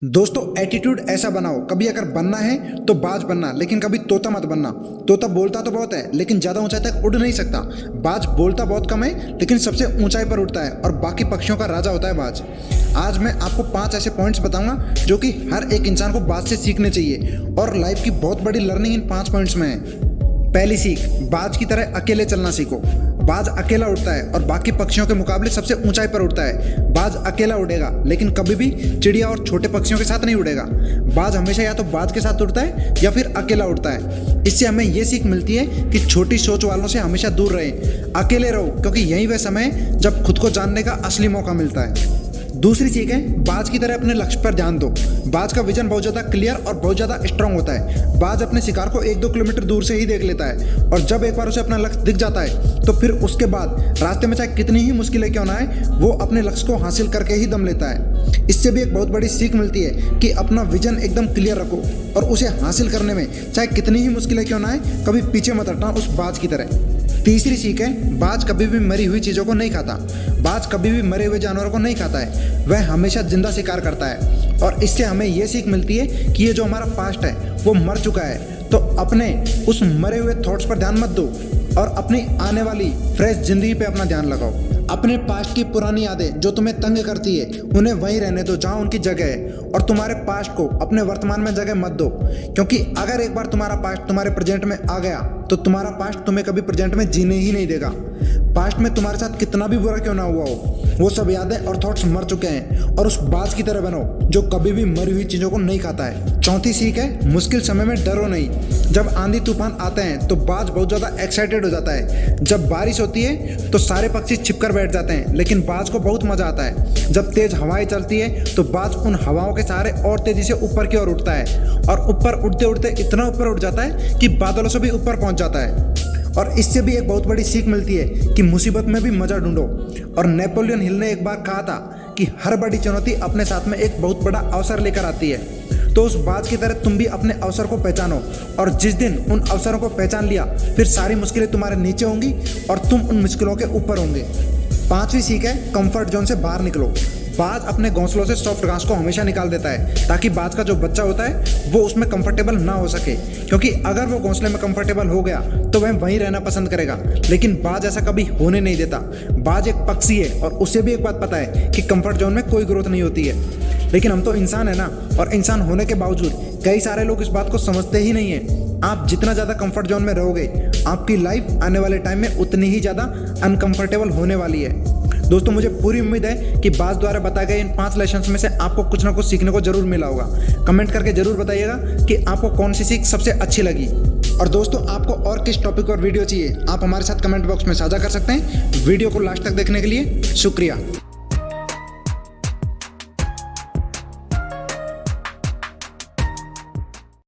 दोस्तों एटीट्यूड ऐसा बनाओ, कभी अगर बनना है तो बाज बनना, लेकिन कभी तोता मत बनना। तोता बोलता तो बहुत है लेकिन ज्यादा ऊंचाई तक उड़ नहीं सकता। बाज बोलता बहुत कम है लेकिन सबसे ऊंचाई पर उड़ता है और बाकी पक्षियों का राजा होता है बाज। आज मैं आपको 5 ऐसे पॉइंट्स बताऊंगा जो कि हर एक इंसान को बाज से सीखने चाहिए और लाइफ की बहुत बड़ी लर्निंग इन 5 पॉइंट्स में है। पहली सीख, बाज की तरह अकेले चलना सीखो। बाज अकेला उड़ता है और बाकी पक्षियों के मुकाबले सबसे ऊंचाई पर उड़ता है। बाज अकेला उड़ेगा लेकिन कभी भी चिड़िया और छोटे पक्षियों के साथ नहीं उड़ेगा। बाज हमेशा या तो बाज के साथ उड़ता है या फिर अकेला उड़ता है। इससे हमें ये सीख मिलती है कि छोटी सोच वालों से हमेशा दूर रहें, अकेले रहो, क्योंकि यही वह समय है जब खुद को जानने का असली मौका मिलता है। दूसरी सीख है, बाज की तरह अपने लक्ष्य पर ध्यान दो। बाज का विजन बहुत ज़्यादा क्लियर और बहुत ज़्यादा स्ट्रांग होता है। बाज अपने शिकार को 1-2 किलोमीटर दूर से ही देख लेता है और जब एक बार उसे अपना लक्ष्य दिख जाता है तो फिर उसके बाद रास्ते में चाहे कितनी ही मुश्किलें क्यों ना आए, वो अपने लक्ष्य को हासिल करके ही दम लेता है। इससे भी एक बहुत बड़ी सीख मिलती है कि अपना विजन एकदम क्लियर रखो और उसे हासिल करने में चाहे कितनी ही मुश्किलें क्यों ना आए, कभी पीछे मत हटना उस बाज की तरह। तीसरी सीख है, बाज कभी भी मरी हुई चीज़ों को नहीं खाता। बाज कभी भी मरे हुए जानवरों को नहीं खाता है, वह हमेशा जिंदा शिकार करता है। और इससे हमें यह सीख मिलती है कि ये जो हमारा पास्ट है वो मर चुका है, तो अपने उस मरे हुए थॉट्स पर ध्यान मत दो और अपनी आने वाली फ्रेश जिंदगी पे अपना ध्यान लगाओ। अपने पास्ट की पुरानी यादें जो तुम्हें तंग करती है उन्हें वहीं रहने दो जहां उनकी जगह है, और तुम्हारे पास्ट को अपने वर्तमान में जगह मत दो, क्योंकि अगर एक बार तुम्हारा पास्ट तुम्हारे प्रेजेंट में आ गया तो तुम्हारा पास्ट तुम्हें कभी प्रेजेंट में जीने ही नहीं देगा। पास्ट में तुम्हारे साथ कितना भी बुरा क्यों ना हुआ हो, वो सब यादें और थॉट्स मर चुके हैं, और उस बाज की तरह बनो जो कभी भी मरी हुई चीजों को नहीं खाता है। चौथी सीख है, मुश्किल समय में डरो नहीं। जब आंधी तूफान आते हैं तो बाज बहुत ज्यादा एक्साइटेड हो जाता है। जब बारिश होती है तो सारे पक्षी छिपकर बैठ जाते हैं, लेकिन बाज को बहुत मजा आता है। जब तेज हवाएं चलती है तो बाज उन हवाओं के सहारे और तेजी से ऊपर की ओर उठता है और ऊपर उड़ते उड़ते इतना ऊपर उठ जाता है कि बादलों से भी ऊपर पहुंच जाता है। और इससे भी एक बहुत बड़ी सीख मिलती है कि मुसीबत में भी मजा ढूंढो। और नेपोलियन हिल ने एक बार कहा था कि हर बड़ी चुनौती अपने साथ में एक बहुत बड़ा अवसर लेकर आती है। तो उस बात की तरह तुम भी अपने अवसर को पहचानो, और जिस दिन उन अवसरों को पहचान लिया फिर सारी मुश्किलें तुम्हारे नीचे होंगी और तुम उन मुश्किलों के ऊपर होंगे। पांचवी सीख है, कंफर्ट जोन से बाहर निकलो। बाज अपने घोंसलों से सॉफ्ट घास को हमेशा निकाल देता है ताकि बाज का जो बच्चा होता है वो उसमें कंफर्टेबल ना हो सके, क्योंकि अगर वो घोंसले में कंफर्टेबल हो गया तो वह वहीं रहना पसंद करेगा। लेकिन बाज ऐसा कभी होने नहीं देता। बाज एक पक्षी है और उसे भी एक बात पता है कि कंफर्ट जोन में कोई ग्रोथ नहीं होती है। लेकिन हम तो इंसान है ना, और इंसान होने के बावजूद कई सारे लोग इस बात को समझते ही नहीं है। आप जितना ज़्यादा कंफर्ट जोन में रहोगे, आपकी लाइफ आने वाले टाइम में उतनी ही ज़्यादा अनकंफर्टेबल होने वाली है। दोस्तों, मुझे पूरी उम्मीद है कि बाज द्वारा बताए गए इन 5 लेसन्स में से आपको कुछ ना कुछ सीखने को जरूर मिला होगा। कमेंट करके जरूर बताइएगा कि आपको कौन सी सीख सबसे अच्छी लगी। और दोस्तों, आपको और किस टॉपिक और वीडियो चाहिए आप हमारे साथ कमेंट बॉक्स में साझा कर सकते हैं। वीडियो को लास्ट तक देखने के लिए शुक्रिया।